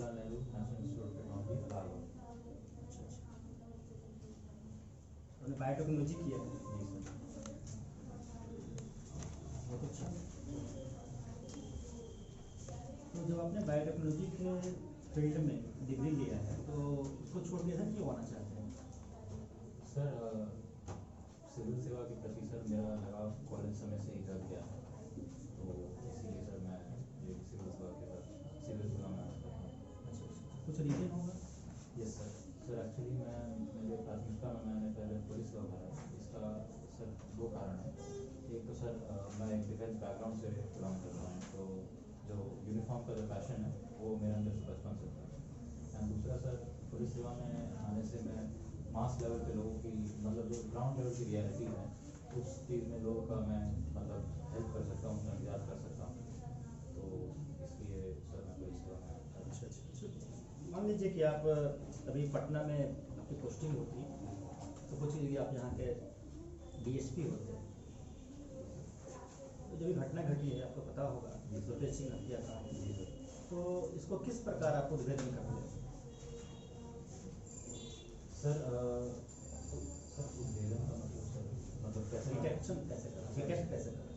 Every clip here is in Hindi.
Jawaharlal Nehru national institute of technology Lalgarh. अच्छा अच्छा, आपने बायोटेक्नोलॉजी किया है? जी सर। बहुत अच्छा। तो जब आपने बायोटेक्नोलॉजी के फील्ड में डिग्री लिया है तो उसको छोड़ के इधर क्यों आना चाहते हैं? सर सिविल सेवा के प्रति सर मेरा लगाव कॉलेज समय से ही जग गया है, तो इसीलिए सर मैं ये सिविल सेवा में आना चाहता हूँ। अच्छा अच्छा, कुछ रीजन होगा? Yes sir. सर एक्चुअली मेरे प्राथमिकता में मैंने पहले पुलिस का भरा है। इसका सर दो कारण है। एक तो सर मैं एक डिफेंस बैकग्राउंड से बिलोंग करता हूँ, तो जो यूनिफॉर्म का जो पैशन है वो मेरे अंदर से बचपन से था। एंड दूसरा सर पुलिस सेवा में आने से मैं मास लेवल पे लोगों की मतलब जो ग्राउंड लेवल की रियलिटी है उस चीज़ में लोगों का मैं मतलब हेल्प कर सकता हूँ, इम्तियाज कर सकता हूँ, तो इसलिए सर मैं पुलिस सेवा में आता हूँ। अच्छा अच्छा। मान लीजिए कि आप अभी पटना में आपकी पोस्टिंग होती, तो कुछ कि आप यहाँ के डीएसपी होते, तो जो भी घटना घटी है आपको पता होगा, सुरजीत सिंह हत्याकांड, जी सर। तो इसको किस प्रकार आप उद्भेदन करते हैं? सर सर उद्भेदन का मतलब कैसे? डिटेक्शन कैसे करें, डिटेक्ट कैसे करें?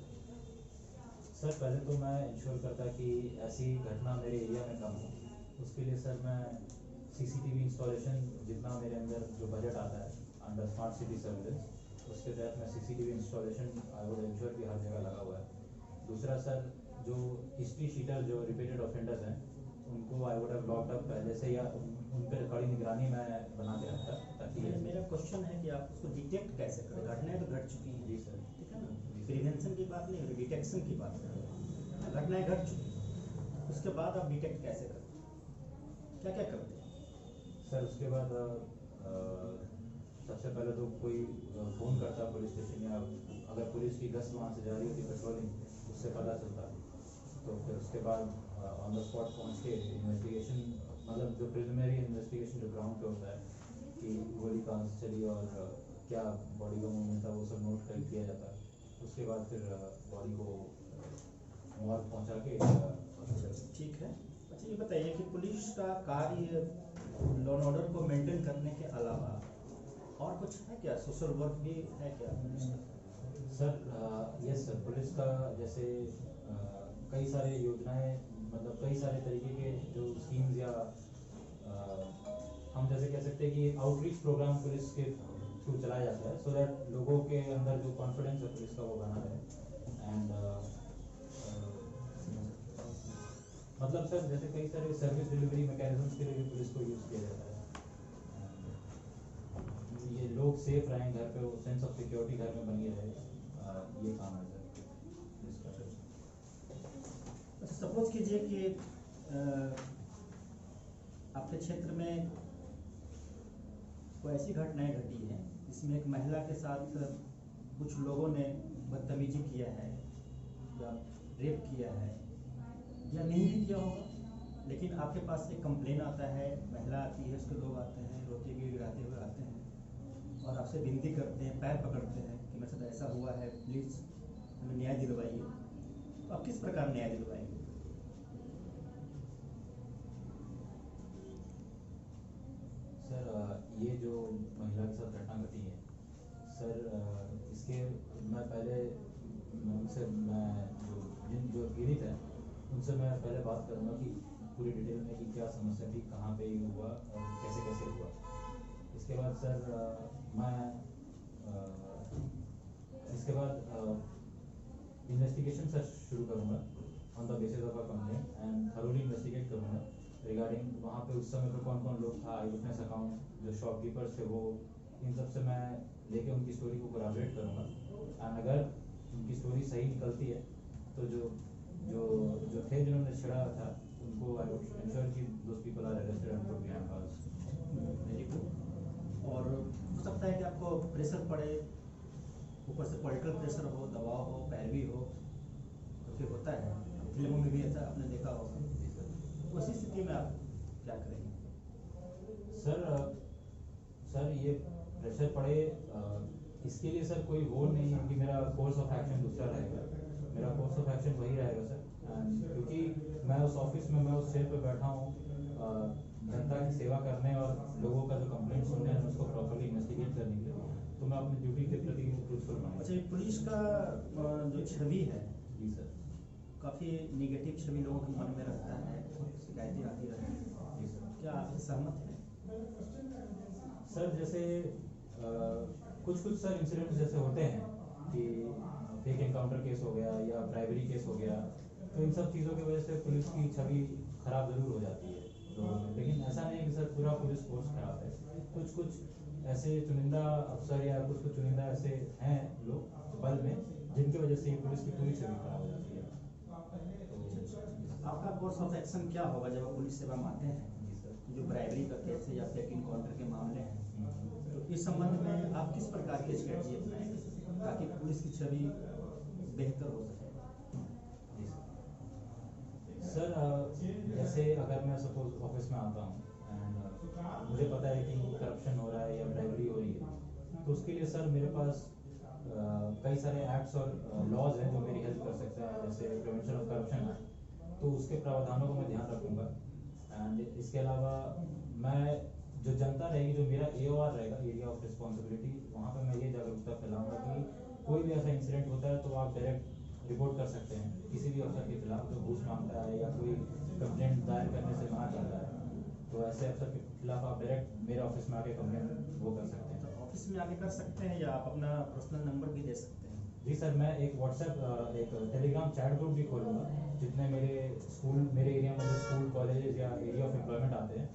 सर पहले तो मैं इंश्योर करता कि ऐसी घटना मेरे एरिया में कम हो। उसके लिए सर मैं सीसीटीवी इंस्टॉलेशन जितना मेरे अंदर जो बजट आता है अंडर स्मार्ट सिटी सर्विलेंस, उसके तहत मैं CCTV installation I would ensure कि हर जगह लगा हुआ है। दूसरा सर जो हिस्ट्री शीटर जो रिपीटेड ऑफेंडर्स हैं उनको I would have locked up पहले से, या उन पर कड़ी निगरानी मैं बना के रखता ताकि मेरा क्वेश्चन है कि आप उसको डिटेक्ट कैसे करें? घटनाएं तो घट चुकी हैं, जी सर। ठीक है ना, प्रिवेंशन की बात नहीं हो रही, डिटेक्शन की बात कर रहे हैं। घटनाएं घट चुकी हैं, उसके बाद आप डिटेक्ट कैसे करते हैं, क्या क्या करते हैं? सर उसके बाद सबसे पहले तो कोई फ़ोन करता पुलिस स्टेशन, या अगर पुलिस की गश्त वहाँ से जा रही होती पेट्रोलिंग उससे पता चलता, तो फिर उसके बाद ऑन द स्पॉट पहुँच के इन्वेस्टिगेशन मतलब जो प्रिलिमिनरी इन्वेस्टिगेशन जो ग्राउंड पे होता है कि गोली कहाँ से चली और क्या बॉडी का मूवमेंट था वो सब नोट कर किया जाता है। उसके बाद फिर बॉडी को मॉर्ग पहुँचा के ठीक है। अच्छा ये बताइए कि पुलिस का कार्य लॉ एंड ऑर्डर को मेंटेन करने के अलावा और कुछ है क्या? सोशल वर्क भी है क्या पुलिस का? सर यस सर, पुलिस का जैसे कई सारे योजनाएं मतलब कई सारे तरीके के जो स्कीम्स या हम जैसे कह सकते हैं कि आउटरीच प्रोग्राम पुलिस के थ्रू चलाया जाता है, सो दैट लोगों के अंदर जो कॉन्फिडेंस है पुलिस का वो बना रहे। एंड मतलब सर जैसे कई सारे सर्विस डिलीवरी मैकेनिज्म्स के लिए भी पुलिस को यूज़ किया जाता है। ये लोग सेफ रहें घर पे, वो सेंस ऑफ सिक्योरिटी घर में बनी रहे, ये काम है सर पुलिस का। अच्छा सपोज कीजिए कि आपके क्षेत्र में कोई ऐसी घटनाएं घटी हैं जिसमें एक महिला के साथ कुछ लोगों ने बदतमीजी किया है या रेप किया है, या नहीं भी किया होगा, लेकिन आपके पास एक कंप्लेन आता है, महिला आती है, उसके लोग आते हैं, रोते गिड़गिड़ाते हुए आते हैं और आपसे विनती करते हैं, पैर पकड़ते हैं कि मेरे साथ ऐसा हुआ है, प्लीज़ हमें न्याय दिलवाइए, तो आप किस प्रकार न्याय दिलवाएंगे? सर ये जो महिला के साथ घटना घटी है सर, इसके मैं पहले उनसे मैं जो पीड़ित है उनसे मैं पहले बात करूँगा कि पूरी डिटेल में कि क्या समस्या थी, कहाँ पे ये हुआ और कैसे कैसे हुआ। इसके बाद सर मैं इसके बाद इन्वेस्टिगेशन सर शुरू करूँगा on the basis of a complaint and thoroughly investigate करूँगा रिगार्डिंग वहाँ पे उस समय पे कौन कौन लोग था, आई विटनेस अकाउंट जो शॉपकीपर्स थे वो, इन सब से मैं लेके उनकी स्टोरी को कोलैबोरेट करूँगा। एंड अगर उनकी स्टोरी सही निकलती है तो जो जो जो थे जिन्होंने छेड़ा था उनको आई वुड इंश्योर कि those people are arrested and put behind bars. Very good. और हो सकता है कि आपको प्रेशर पड़े, ऊपर से पॉलिटिकल प्रेशर हो, दबाव हो, पैरवी हो, तो फिर होता है, फिल्मों में भी ऐसा आपने देखा होगा, उसी स्थिति में आप क्या करेंगे? सर ये प्रेशर पड़े इसके लिए सर कोई वो नहीं है कि मेरा कोर्स ऑफ एक्शन दूसरा रहेगा। मेरा कोर्स ऑफ एक्शन वही रहेगा सर, क्योंकि मैं उस ऑफिस में मैं उस चेयर पे बैठा हूँ जनता की सेवा करने और लोगों का जो कंप्लेंट सुनने हैं उसको प्रॉपर्ली इन्वेस्टिगेट करने के लिए तो मैं अपनी ड्यूटी के प्रति ट्रूथफुल अच्छा, रहूँगा। ये पुलिस का जो छवि है जी सर। काफ़ी निगेटिव छवि लोगों के मन में रहता है, शिकायतें आती रहती हैं। जी सर। क्या आप सहमत हैं? सर जैसे कुछ सर इंसिडेंट्स जैसे होते हैं कि फेक एनकाउंटर केस हो गया या ब्राइबरी केस हो गया, तो इन सब चीज़ों की वजह से पुलिस की छवि खराब ज़रूर हो जाती है लोगों में, लेकिन ऐसा नहीं है कि सर पूरा पुलिस फोर्स खराब है। कुछ ऐसे चुनिंदा अफसर या कुछ चुनिंदा ऐसे हैं लोग बल में जिनकी वजह से ये पुलिस की पूरी छवि खराब हो जाती है। तो आपका कोर्स ऑफ एक्शन क्या होगा जब आप पुलिस सेवा में आते हैं? जी सर। जो ब्राइबरी का केस है या फेक इनकाउंटर के मामले हैं, तो इस संबंध में आप किस प्रकार की स्ट्रेटजी अपनाएंगे ताकि पुलिस की छवि बेहतर हो सके? जी सर। जैसे अगर मैं सपोज ऑफिस में आता हूँ एंड मुझे पता है कि करप्शन हो रहा है या ब्राइबरी हो रही है, तो उसके लिए सर मेरे पास कई सारे एक्ट्स और लॉज हैं जो मेरी हेल्प कर सकते हैं, जैसे प्रिवेंशन ऑफ करप्शन है, तो उसके प्रावधानों को मैं ध्यान रखूँगा। एंड इसके अलावा मैं जो जनता रहेगी, जो मेरा AOR रहेगा, एरिया ऑफ रिस्पॉन्सिबिलिटी, वहाँ पे मैं ये जागरूकता फैलाऊंगा कि कोई भी ऐसा इंसिडेंट होता है तो आप डायरेक्ट रिपोर्ट कर सकते हैं किसी भी अफसर के खिलाफ जो घूस मांगता है या कोई कंप्लेंट दायर करने से मना करता है, तो ऐसे अफसर के खिलाफ आप डायरेक्ट मेरे ऑफिस में आके कंप्लेंट वो कर सकते हैं। तो ऑफिस में आके कर सकते हैं या आप अपना पर्सनल नंबर भी दे सकते हैं? जी सर, मैं एक व्हाट्सएप एक टेलीग्राम चैट ग्रुप भी खोलूँगा, जितने मेरे एरिया में जो स्कूल कॉलेजेस या एरिया ऑफ एम्प्लॉयमेंट आते हैं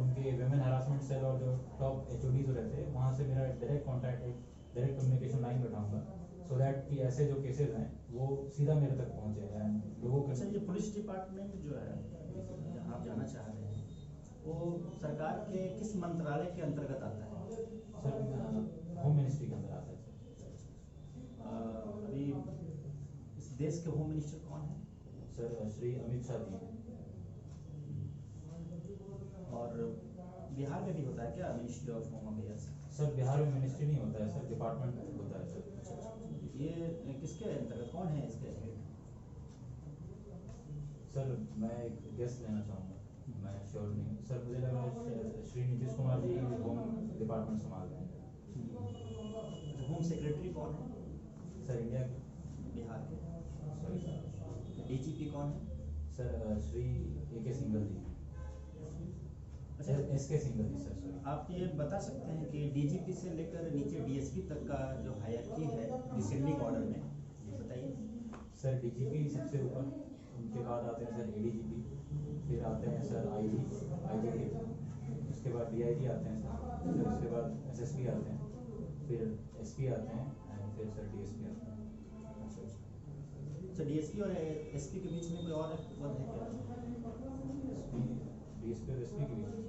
उनके विमेन हरासमेंट सेल और जो टॉप HOD जो रहते हैं वहाँ से मेरा डायरेक्ट कॉन्टैक्ट, एक डायरेक्ट कम्युनिकेशन लाइन बैठाऊँगा, सो दैट कि ऐसे जो केसेस हैं वो सीधा मेरे तक पहुँचे एंड लोगों के। अच्छा, ये पुलिस डिपार्टमेंट जो है जहाँ आप जाना चाह रहे हैं वो सरकार के किस मंत्रालय के अंतर्गत आता है? सर होम मिनिस्ट्री के अंदर आता है सर। अभी इस देश के होम मिनिस्टर कौन है? सर श्री अमित शाह जी हैं। और बिहार में भी होता है क्या ministry of home affairs? Sir Bihar में मिनिस्ट्री नहीं होता है सर, डिपार्टमेंट होता है सर। ये किसके अंतर्गत, कौन है इसके हेड? सर मैं एक गेस लेना चाहूँगा, मैं श्योर नहीं हूँ सर, मुझे लग रहा है श्री नीतीश कुमार जी होम डिपार्टमेंट संभाल रहे हैं। होम सेक्रेटरी कौन है सर इंडिया बिहार के? Sorry sir. DGP कौन है? सर श्री AK सिंघल जी। अच्छा, SK सिंघल जी सर, सॉरी। आप ये बता सकते हैं कि DGP से लेकर नीचे DSP तक का जो हायरार्की है डिसेंडिंग ऑर्डर में, बताइए। सर DGP सबसे ऊपर, उनके बाद आते हैं सर ADGP, फिर आते हैं सर IGP, उसके बाद DIG आते हैं सर, फिर उसके बाद SSP आते हैं, फिर SP आते हैं एंड फिर सर DSP आते हैं। अच्छा, DSP और SP के बीच में कोई और पद है क्या? DSP और SP के बीच में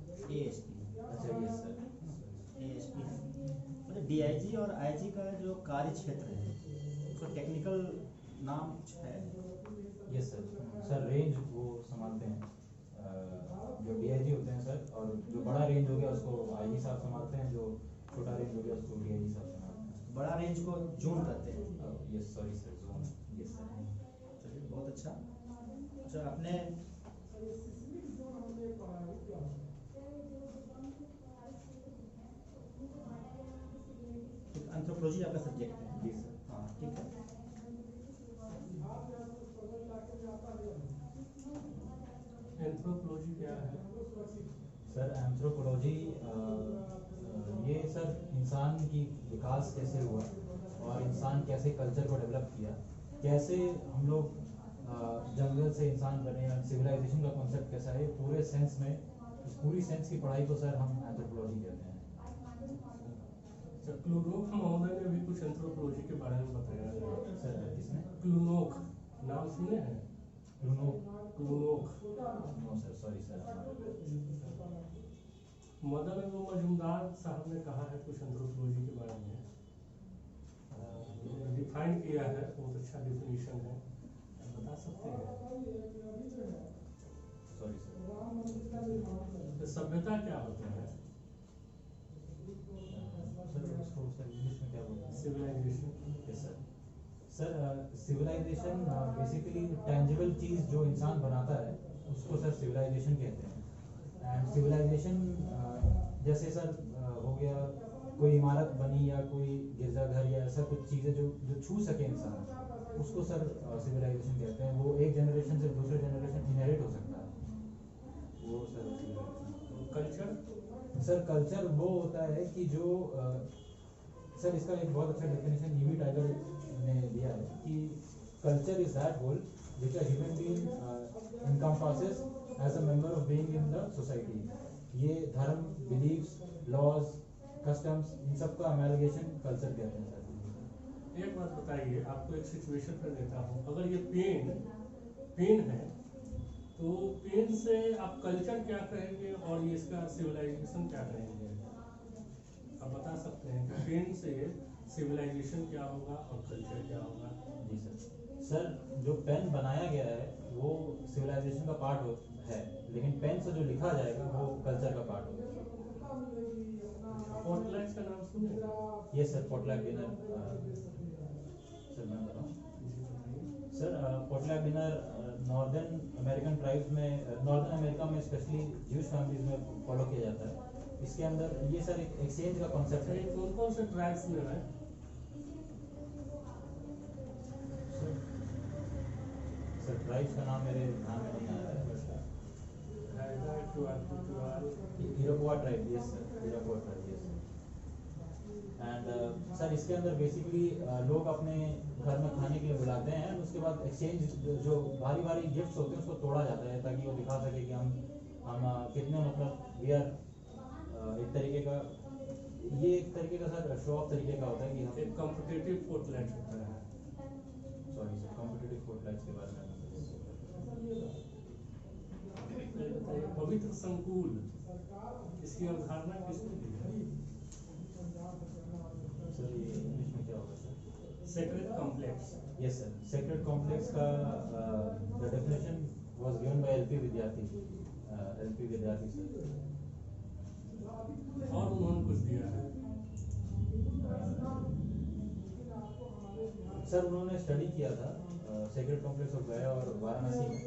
सर ASP। अच्छा यस सर। ASP है। मतलब DIG और IG का जो कार्य क्षेत्र है उसका टेक्निकल नाम कुछ है? Yes sir. सर रेंज वो संभालते हैं, जो DIG होते हैं सर, और जो बड़ा रेंज हो गया उसको IG साहब संभालते हैं, जो छोटा रेंज हो गया उसको DIG साहब संभालते हैं। बड़ा रेंज को जोन कहते हैं। Yes sorry sir, zone. Yes sir. चलिए, बहुत अच्छा। अच्छा, आपने एंथ्रोपोलॉजी आपका सब्जेक्ट है? जी सर। हाँ, ठीक है। एंथ्रोपोलॉजी क्या है? सर एंथ्रोपोलॉजी ये सर इंसान की विकास कैसे हुआ और इंसान कैसे कल्चर को डेवलप किया, कैसे हम लोग जंगल से इंसान बने, सिविलाइजेशन का कॉन्सेप्ट कैसा है, पूरे सेंस में, इस पूरी सेंस की पढ़ाई को सर हम एंथ्रोपोलॉजी कहते हैं। सर क्लूनोक महोदय ने भी कुछ एंथ्रोपोलॉजी के बारे में बताया है। सर किसने? क्लूनोक नाम सुने हैं? Kluckhohn? Kluckhohn no sir, sorry sir. Madan Majumdar साहब ने कहा है कुछ एंथ्रोपोलॉजी के बारे में, डिफाइन किया है, बहुत अच्छा डिफिनीशन है, बता सकते हैं? Sorry sir. तो सभ्यता क्या होता है? सर उसको सर इंग्लिश में क्या बोलते हैं? Civilization. Yes sir. Sir civilization basically tangible चीज़ जो इंसान बनाता है उसको सर सिविलाइजेशन कहते हैं। एंड सिविलाइजेशन जैसे सर हो गया कोई इमारत बनी या कोई गिरजाघर या ऐसा कुछ चीज़ें जो छू सके इंसान, उसको सर सिविलाइजेशन कहते हैं। वो एक जनरेशन से दूसरे जनरेशन इनहेरिट हो सकता है, वो sir civilization। Culture sir culture वो होता है कि जो सर इसका एक बहुत अच्छा डेफिनेशन ईवी टाइगर ने दिया है कि culture is that whole which a human being encompasses as a member of being in the society। ये धर्म, बिलीव्स, लॉज, कस्टम्स, इन सब का अमेलगेशन कल्चर कहते हैं सर। एक बात बताइए, आपको एक सिचुएशन पर देता हूँ। अगर ये पेन है तो पेन से आप कल्चर क्या कहेंगे और ये इसका सिविलाइजेशन क्या कहेंगे? आप बता सकते हैं कि पेन से सिविलाइजेशन क्या होगा और कल्चर क्या होगा? जी सर। सर जो पेन बनाया गया है वो सिविलाइजेशन का पार्ट है, लेकिन पेन से जो लिखा जाएगा वो कल्चर का पार्ट होगा। पोर्टलैंड का नाम सुने? ये सर पोर्टलैंड डिनर सर मैं बताऊँ sir, Portland dinner northern American tribes में, नॉर्दर्न अमेरिका में स्पेशली ज्यूश फैमिलीज में फॉलो किया जाता है। इसके अंदर ये सर एक एक्सचेंज का कॉन्सेप्ट है। कौन कौन से ट्राइब्स में है? सर ट्राइब्स का नाम मेरे ध्यान में नहीं आ रहा है, Iroquois tribe, yes sir, Iroquois tribe, yes sir. And sir इसके अंदर बेसिकली लोग अपने घर में खाने के लिए बुलाते हैं, उसके बाद एक्सचेंज जो भारी भारी गिफ्ट्स होते हैं उसको तोड़ा जाता है ताकि वो दिखा सके कि हम कितने मतलब वी आर एक तरीके का, ये एक तरीके का सर शो ऑफ तरीके का होता है कि हम एक कॉम्पिटिटिव पोर्टलैंड होता है। सॉरी सर कॉम्पिटिटिव फोर्टलाइट्स के बारे में बताइए, पवित्र संकुल, इसकी अवधारणा किसने दी है? सर ये इंग्लिश में क्या होगा sir? Sacred complex. Yes sir, sacred complex का the definition was given by LP Vidyarthi sir. और उन्होंने कुछ दिया है? सर उन्होंने स्टडी किया था सेक्रेड कॉम्प्लेक्स ऑफ गया और वाराणसी में,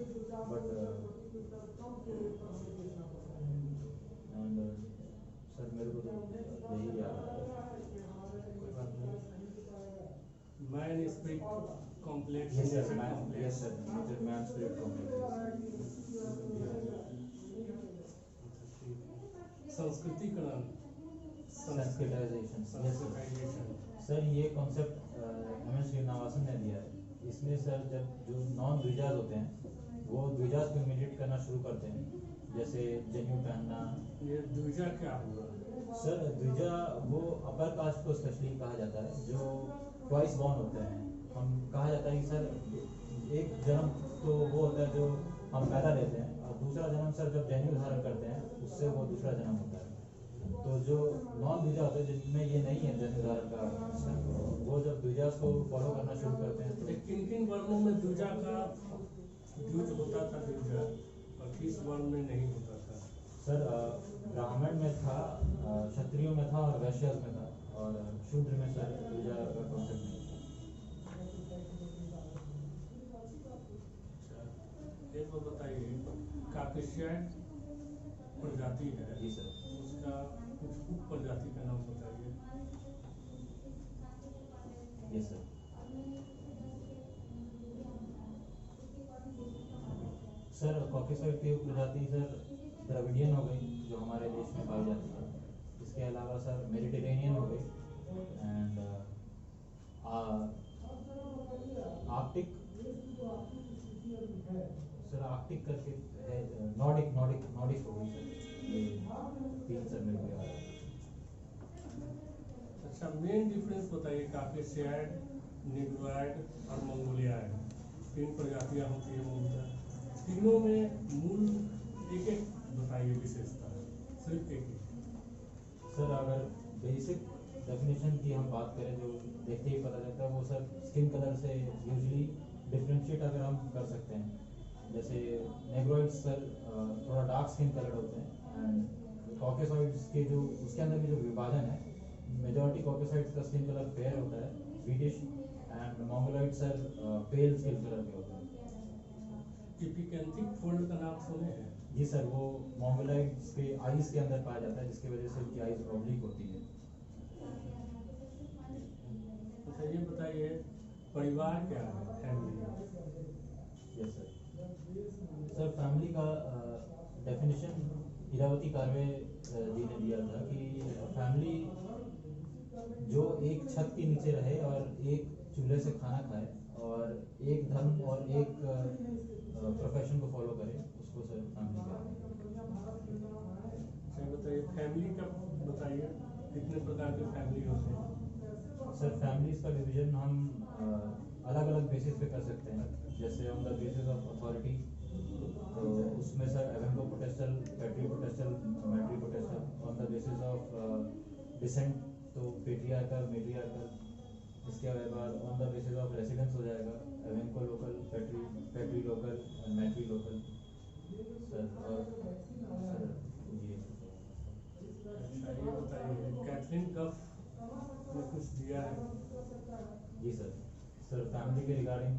बट एंड सर मेरे को तो यही याद है। कोई बात नहीं। Man spirit complex. Yes sir, yes sir, nature man spirit complex. संस्कृतिकरण, संस्कृताइजेशन, संस्कृताइजेशन। सर ये कॉन्सेप्ट एम.एस. श्रीनिवासन ने दिया है। इसमें सर जब जो नॉन द्विजाज होते हैं वो द्विजाज को इमिटेट करना शुरू करते हैं, जैसे जनेऊ पहनना। ये द्विजा क्या हुआ? सर द्विजा वो अपर कास्ट को स्पेशली कहा जाता है जो ट्वाइस बॉर्न होते हैं। हम कहा जाता है कि सर एक जन्म तो वो होता है जो हम पैदा लेते हैं, और दूसरा जन्म सर जब जनेऊ धारण करते हैं उससे वो दूसरा जन्म होता है। तो जो नॉन द्विजा होते हैं जिनमें ये नहीं है जनेऊ धारण का सिस्टम, वो जब द्विजाज को फॉलो करना शुरू करते हैं तो किन किन वर्णों में द्विजा का यूज होता था द्विजा, और किस वर्ण में नहीं होता था? सर ब्राह्मण में था, क्षत्रियों में था और वैश्य में था, और शूद्र में सर द्विजा का कॉन्सेप्ट नहीं था। एक बात बताइए, काकेशियाई प्रजाति है, जी सर। उसका कुछ उप प्रजाति का नाम बताइए। Yes sir. सर कॉकेसॉइड की प्रजाति सर द्रविडियन हो गई जो हमारे देश में पाई जाती है। इसके अलावा सर मेडिटेरेनियन हो गई, एंड आर्कटिक, सर आर्कटिक करके है, नॉर्डिक हो गई सर। ये तीन सर मिल गया। अच्छा, मेन डिफरेंस बताइए, काकेशियाई, निग्रोइड और मंगोलियाइड, तीन प्रजातियां होती है मूलतः। तीनों में मूल एक एक बताइए विशेषता, सिर्फ एक एक। सर अगर बेसिक डेफिनेशन की हम बात करें जो देखते ही पता चलता है, वो सर स्किन कलर से यूजुअली डिफ्रेंशिएट अगर हम कर सकते हैं, जैसे नेग्रोइड्स सर थोड़ा डार्क स्किन कलर होते हैं, एंड कॉकेसॉइड्स के जो उसके अंदर भी जो विभाजन है, मेजॉरिटी कॉकेसॉइड्स का स्किन कलर फेयर होता है, wheatish, and Mongoloid sir pail skin colour के होते हैं। एपिकेंथिक फोल्ड का नाम सुने हैं? जी सर, वो मोंगोलाइड्स के आईज के अंदर पाया जाता है, जिसकी वजह से उनकी आईज ऑब्लिक होती है। अच्छा ये बताइए, परिवार क्या है, family? Yes sir. Sir family का डेफिनेशन इरावती कार्वे जी ने दिया था कि फैमिली जो एक छत के नीचे रहे और एक चूल्हे से खाना खाए और एक धर्म और एक प्रोफेशन को फॉलो करे, उसको सर फैमिली कहते हैं। अच्छा बताइए, फैमिली का बताइए, कितने प्रकार के फैमिली होते हैं? सर फैमिलीज का डिवीजन हम अलग अलग बेसिस पे कर सकते हैं, जैसे on the basis of authority, तो उसमें sir avuncupotestal, patripotestal, matripotestal. On the basis of descent तो पेट्रियार्कल, मेट्रियार्कल। इसके बाद on the basis of residence हो जाएगा एवेंको लोकल, पैट्री लोकल और मैट्री लोकल सर। और सर ये अच्छा ये बताइए, कैथरीन कफ ने कुछ दिया है? जी सर। सर फैमिली के रिगार्डिंग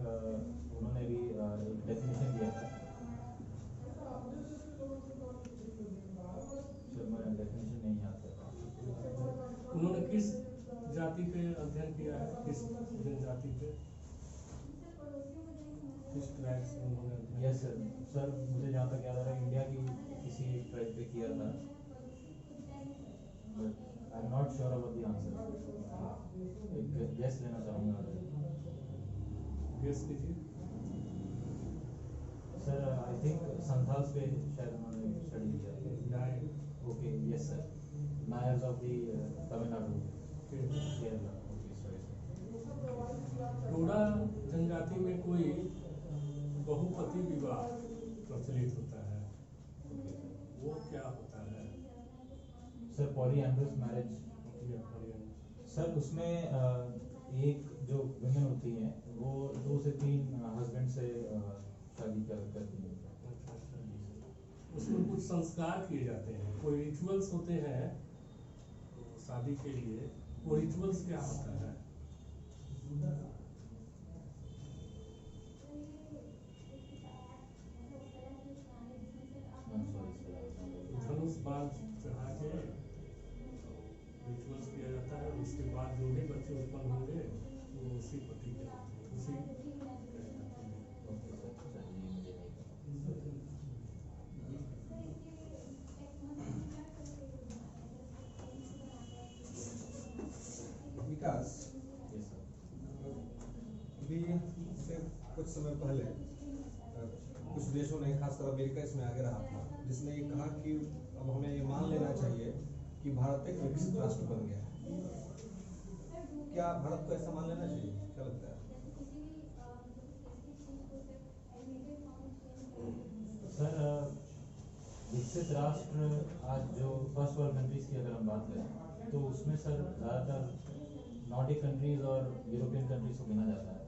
उन्होंने भी एक डेफिनेशन दिया था। सर मैं डेफिनेशन नहीं याद कर रहा। उन्होंने किस जाति पे अध्ययन किया है, किस जनजाति पे, किस ट्राइब से उन्होंने अध्ययन? Yes sir. सर मुझे जहाँ तक याद आ रहा है इंडिया की किसी ट्राइब पे किया था, but I am not sure about the answer. एक गेस लेना चाहूँगा गेस कीजिए। सर। आई थिंक संथाल्स पे शायद उन्होंने स्टडी किया था। Nair. Okay yes sir. Nairs of the Tamil Nadu, Kerala. Kerala. Okay sorry sir. Toda जनजाति में कोई बहुपति विवाह प्रचलित होता है, ओके सर। वो क्या होता है? Sir polyandrous marriage. या कोरियन? सर उसमें एक जो वुमेन होती हैं वो 2 से 3 हस्बैंड से शादी करती हैं। अच्छा अच्छा। उसमें कुछ संस्कार किए जाते हैं, कोई रिचुअल्स होते हैं तो शादी के लिए, वो रिचुअल्स क्या होता है? I'm sorry sir। धनुष बाण चढ़ा के रिचुअल्स किया जाता है, उसके बाद जो भी बच्चे उत्पन्न होंगे वो उसी पति के होते हैं, उसी कहलाते हैं। Okay sir. सर ये मुझे नहीं पता। विकास, यस सर। अभी से कुछ समय पहले कुछ देशों ने, खासकर अमेरिका इसमें आगे रहा था, जिसने ये कहा कि अब हमें ये मान लेना चाहिए कि भारत एक विकसित राष्ट्र बन गया है। क्या भारत को ऐसा मान लेना चाहिए? क्या लगता है? सर विकसित राष्ट्र आज जो फर्स्ट वर्ल्ड कंट्रीज की अगर हम बात करें तो उसमें सर ज़्यादातर नॉर्डिक कंट्रीज और यूरोपियन कंट्रीज को गिना जाता है।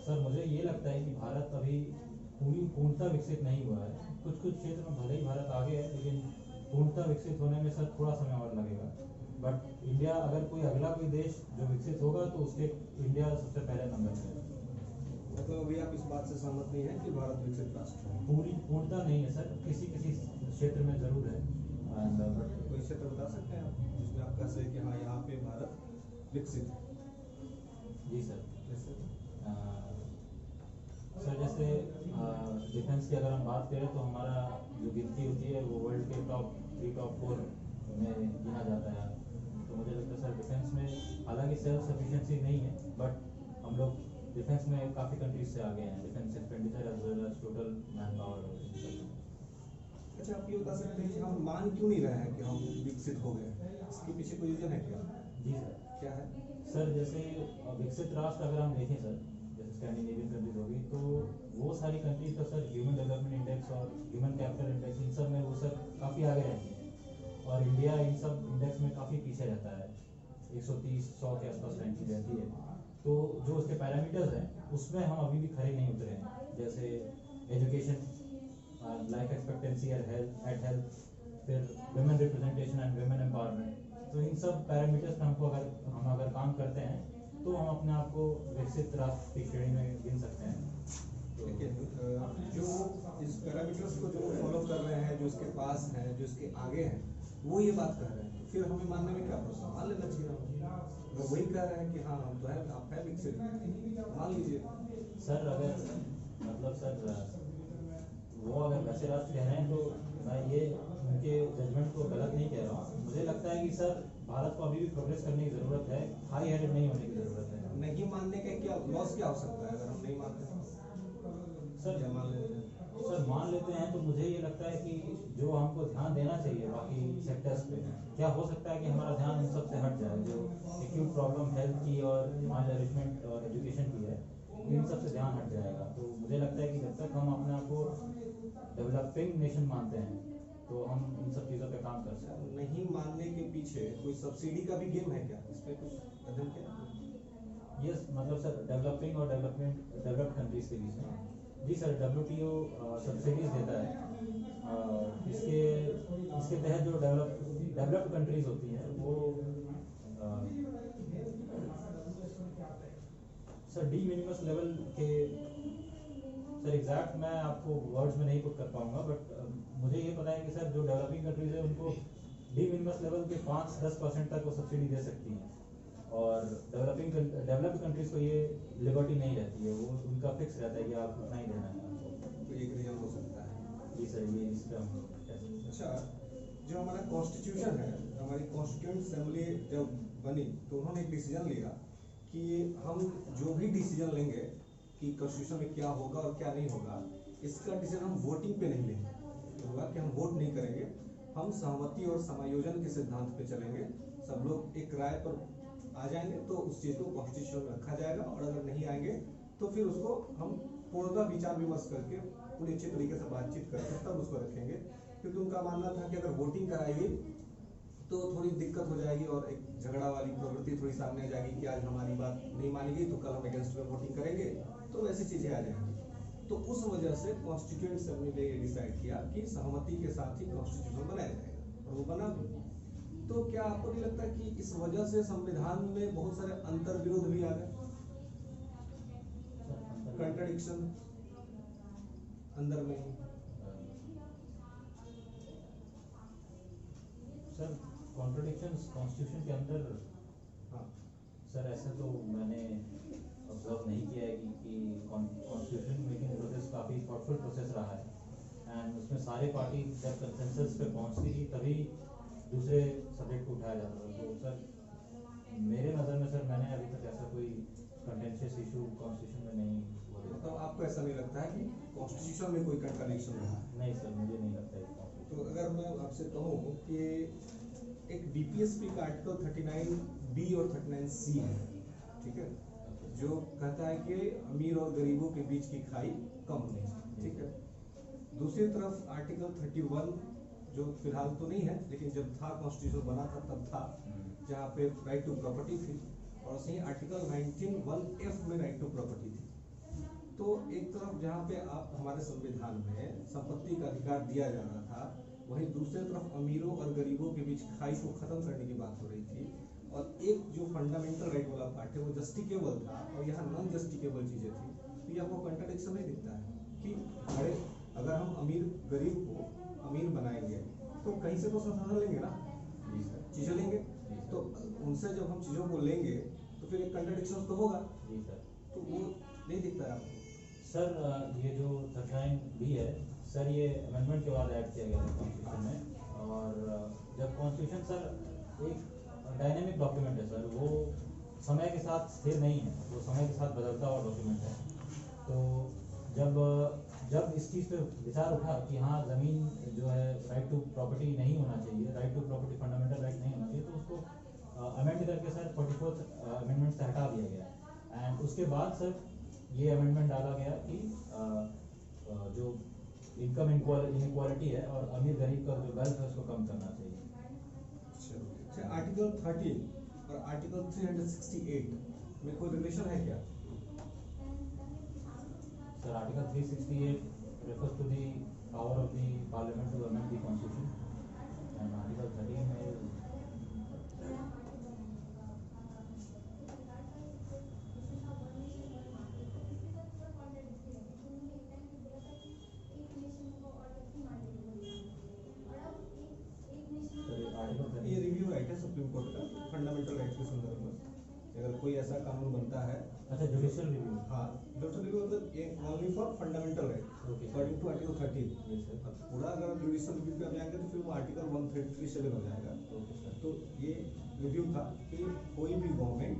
सर मुझे ये लगता है कि भारत अभी पूर्णतः विकसित नहीं हुआ है। कुछ कुछ क्षेत्र में भले ही भारत आगे है, लेकिन पूर्णतः विकसित होने में सर थोड़ा समय और लगेगा। बट इंडिया, अगर कोई अगला कोई देश जो विकसित होगा तो उसके इंडिया सबसे पहले नंबर पे है। मतलब अभी आप इस बात से सहमत नहीं है कि भारत विकसित राष्ट्र है? पूर्णतः नहीं है सर, किसी किसी क्षेत्र में जरूर है। बट कोई क्षेत्र बता सकते हैं आप जिसमें आप कह सकें कि हाँ यहाँ पे भारत विकसित है? जी सर। जैसे सर जैसे डिफेंस की अगर हम बात करें तो हमारा जो गिनती होती है वो वर्ल्ड के टॉप 3 टॉप 4 में गिना जाता है। तो मुझे लगता है सर डिफेंस में हालांकि सेल्फ सफिशिएंसी नहीं है, बट हम लोग डिफेंस में काफ़ी कंट्रीज से आगे हैं, defence expenditure as well as total manpower. अच्छा, आप ये बता सकते हैं कि हम मान क्यों नहीं रहे हैं कि हम विकसित हो गए? इसके पीछे कोई रीजन है क्या? जी सर। क्या है? सर जैसे विकसित राष्ट्र अगर हम देखें सर, जैसे स्कैंडिनेवियन कंट्रीज होगी, तो वो सारी कंट्रीज का सर ह्यूमन डेवलपमेंट इंडेक्स और ह्यूमन कैपिटल इंडेक्स इन सब में वो सर काफ़ी आगे रहती है, और इंडिया इन सब इंडेक्स में काफ़ी पीछे रहता है। 130-100 के आसपास रैंकिंग रहती है। तो जो उसके पैरामीटर्स हैं उसमें हम अभी भी खरे नहीं उतरे हैं, जैसे education, life expectancy at health, फिर women representation and women empowerment. तो इन सब पैरामीटर्स पे हमको अगर काम करते हैं तो हम अपने आप को विकसित राष्ट्र की श्रेणी में गिन सकते हैं। तो लेकिन जो पैरामीटर्स को जो फॉलो कर रहे हैं, जो इसके पास हैं, जो इसके आगे हैं, वो ये बात कह रहे हैं, तो फिर हमें मानने में क्या प्रश्न, मान लेना चाहिए हमें। अगर वही कह रहे हैं कि हाँ हम तो है, आप है विकसित, मान लीजिए। सर अगर मतलब सर वो अगर वैसे राष्ट्र कह रहे हैं तो मैं ये उनके जजमेंट को गलत नहीं कह रहा हूँ। मुझे लगता है कि सर भारत को अभी भी प्रोग्रेस करने की ज़रूरत है, हाई हेडेड नहीं होने की ज़रूरत है। नहीं मानने का क्या लॉस क्या हो सकता है अगर हम नहीं मानते हैं? सर या मान लेते हैं? सर मान लेते हैं तो मुझे ये लगता है कि जो हमको ध्यान देना चाहिए बाकी सेक्टर्स पे, क्या हो सकता है कि हमारा ध्यान इन सब से हट जाए। जो एक्यूट प्रॉब्लम हेल्थ की और माल नरिशमेंट और एजुकेशन की है, इन सब से ध्यान हट जाएगा। तो मुझे लगता है कि जब तक हम अपने आप को डेवलपिंग नेशन मानते हैं तो हम इन सब चीज़ों पे काम कर सकते हैं। नहीं मानने के पीछे कोई सब्सिडी का भी गेम है क्या, इस पे कुछ अध्ययन किया? यस मतलब सर डेवलपिंग और डेवलप्ड कंट्रीज के बीच में, जी सर WTO सब्सिडीज देता है। इसके तहत जो डेवलप्ड कंट्रीज होती हैं वो सर डी मिनिमस लेवल के, सर एग्जैक्ट मैं आपको वर्ड्स में नहीं पुट कर पाऊंगा, बट मुझे ये पता है कि सर जो डेवलपिंग कंट्रीज है उनको डी मिनिमस लेवल के 5-10% तक वो सब्सिडी दे सकती हैं, और डेवलप्ड कंट्रीज को ये लिबर्टी नहीं रहती है, वो उनका फिक्स रहता है कि आप उतना ही देना है आपको। तो एक रीजन हो सकता है। जी सर, ये इस पे हम कह सकते हैं। अच्छा, जो हमारा कॉन्स्टिट्यूशन है, हमारी कॉन्स्टिट्यूंट असेंबली जब बनी तो उन्होंने एक डिसीजन लिया कि हम जो भी डिसीजन लेंगे कि कॉन्स्टिट्यूशन में क्या होगा और क्या नहीं होगा, इसका डिसीजन हम वोटिंग पे नहीं लेंगे। तो होगा कि हम वोट नहीं करेंगे, हम सहमति और समायोजन के सिद्धांत पे चलेंगे। सब लोग एक राय पर आ जाएंगे तो उस चीज़ को कॉन्स्टिट्यूशन में रखा जाएगा, और अगर नहीं आएंगे तो फिर उसको हम पूर्णतः विचार विमर्श करके पूरी अच्छी तरीके से बातचीत करके तब उसको रखेंगे। क्योंकि उनका मानना था कि अगर वोटिंग कराई गई तो थोड़ी दिक्कत हो जाएगी और एक झगड़ा वाली प्रवृत्ति थोड़ी सामने आ जाएगी कि आज हमारी बात नहीं मानी गई तो कल हम अगेंस्ट में वोटिंग करेंगे, तो वैसी चीज़ें आ जाएंगी। तो उस वजह से कॉन्स्टिट्यूएंट असेंबली ने ये डिसाइड किया कि सहमति के साथ ही कॉन्स्टिट्यूशन बनाया जाएगा, और वो बना भी। तो क्या आपको नहीं लगता कि इस वजह से संविधान में बहुत सारे अंतर विरोध भी आ गए, कंट्राडिक्शन अंदर में ही? सर कॉन्ट्रडिक्शंस कॉन्स्टिट्यूशन के अंदर, हाँ सर ऐसा तो मैंने ऑब्जर्व नहीं किया है कि कॉन्स्टिट्यूशन मेकिंग प्रोसेस काफ़ी थॉटफुल प्रोसेस रहा है, एंड उसमें सारे पार्टी जब कंसेंसस पे पहुंचती थी तभी दूसरे सब्जेक्ट को उठाया जाता था। तो सर मेरे नज़र में सर मैंने अभी तक ऐसा कोई कंटेंशियस इशू कॉन्स्टिट्यूशन में नहीं हुआ देखा। तो आपको ऐसा नहीं लगता है कि कॉन्स्टिट्यूशन में कोई कंट्राडिक्शन रहा है? नहीं सर, मुझे नहीं लगता है कॉन्स्टिट्यूशन। तो अगर मैं आपसे कहूँ कि एक DPSP का आर्टिकल 39B और 39C है, ठीक है, जो कहता है कि अमीर और गरीबों के बीच की खाई कम होनी चाहिए, ठीक है। दूसरी तरफ आर्टिकल 31, जो फिलहाल तो नहीं है लेकिन जब था कॉन्स्टिट्यूशन बना था तब था, जहाँ पे राइट टू प्रॉपर्टी थी, और सही आर्टिकल 19(1)(f) में राइट टू प्रॉपर्टी थी। तो एक तरफ जहाँ पे आप हमारे संविधान में संपत्ति का अधिकार दिया जा रहा था, वहीं दूसरी तरफ अमीरों और गरीबों के बीच खाई को खत्म करने की बात हो रही थी, और एक जो फंडामेंटल राइट वाला पार्ट है वो जस्टिकेबल था और यहाँ नॉन जस्टिकेबल चीजें थी। तो ये आपको कंट्राडिक्शन नहीं दिखता है कि अरे अगर हम अमीर गरीब को अमीर बनाएंगे तो कहीं से तो संसाधन लेंगे ना, चीजें लेंगे, तो उनसे जब हम चीजों को लेंगे तो फिर एक कंट्राडिक्शन तो होगा। जी सर। तो वो नहीं दिखता है आपको? सर ये जो 39B है सर, ये अमेंडमेंट के बाद ऐड किया गया था कॉन्स्टिट्यूशन में, और जब कॉन्स्टिट्यूशन सर एक डायनेमिक डॉक्यूमेंट है सर, वो समय के साथ स्थिर नहीं है, वो समय के साथ बदलता हुआ डॉक्यूमेंट है। तो जब इस चीज़ पे विचार उठा कि हाँ ज़मीन जो है राइट टू प्रॉपर्टी नहीं होना चाहिए, right to property fundamental right नहीं होना चाहिए, तो उसको अमेंड करके सर 44th अमेंडमेंट से हटा दिया गया। एंड उसके बाद सर ये अमेंडमेंट डाला गया कि जो इनकम इनक्वालिटी है और अमीर गरीब का जो वेल्थ है उसको कम करना चाहिए। अच्छा, आर्टिकल 13 और आर्टिकल 368 में कोई रिलेशन है क्या? Sir article 368 refers to the power of the parliament to amend the constitution, and article 13 is बनता है। अच्छा, जुडिशियल रिव्यू। हाँ, जुडिशियल रिव्यू मतलब ये only for fundamental right Okay. According to article 13। Yes, sir. और पूरा अगर जुडिशियल रिव्यू पे हम जाएंगे तो फिर वो आर्टिकल 137 हो जाएगा। Okay sir. तो ये रिव्यू था कि कोई भी गवर्नमेंट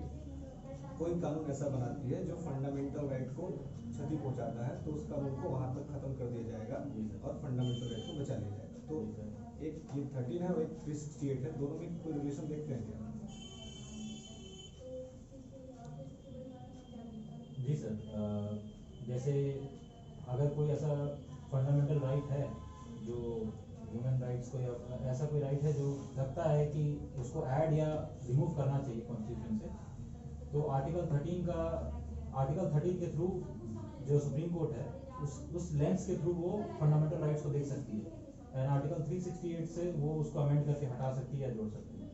कोई कानून ऐसा बनाती है जो फंडामेंटल राइट को क्षति पहुंचाता है तो उस कानून को वहां तक खत्म कर दिया जाएगा जी सर। और फंडामेंटल राइट को बचा लिया जाएगा। तो जी सर। एक ये 13 है और एक 368 है, दोनों में कोई रिलेशन देखते हैं क्या? जी सर, जैसे अगर कोई ऐसा फंडामेंटल राइट है जो ह्यूमन राइट्स को या ऐसा कोई राइट है जो लगता है कि उसको ऐड या रिमूव करना चाहिए कॉन्स्टिट्यूशन से, तो आर्टिकल 13 के थ्रू जो सुप्रीम कोर्ट है उस लेंस के थ्रू वो फंडामेंटल राइट्स को देख सकती है, एंड आर्टिकल 368 से वो उसको अमेंड करके हटा सकती है या जोड़ सकती है।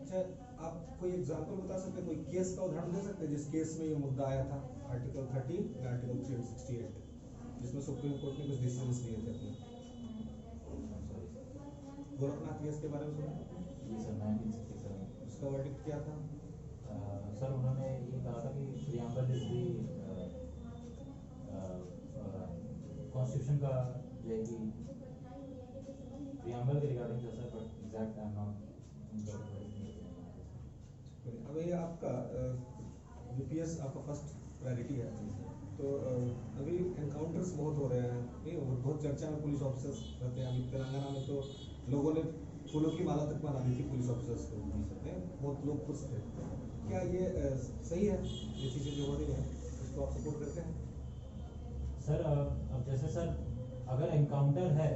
अच्छा, आप कोई एग्जांपल बता सकते हैं, कोई केस का उदाहरण दे सकते हैं जिस केस में ये मुद्दा आया था आर्टिकल 13 या आर्टिकल 368 जिसमें सुप्रीम कोर्ट ने कुछ डिसीजंस लिए थे अपने? गोरखनाथ केस के बारे में सुना? जी सर, 1967। उसका वर्डिक्ट क्या था? सर उन्होंने ये कहा था कि प्रियम्बल इज दी कॉन्स्टिट्यूशन का जो है कि प्रियम्बल के रिगार्डिंग था sir, but exact I am not. अब ये आपका यूपीएस आपका फर्स्ट प्रायोरिटी है, तो अभी एनकाउंटर्स बहुत हो रहे हैं, नहीं बहुत चर्चा में पुलिस ऑफिसर्स रहते हैं। अभी तेलंगाना में तो लोगों ने फूलों की माला तक बना दी थी पुलिस ऑफिसर्स को, बहुत लोग खुश थे। क्या ये सही है, ये चीज़ें जो हो रही हैं इसको आप सपोर्ट करते हैं? सर अब जैसे सर अगर एनकाउंटर है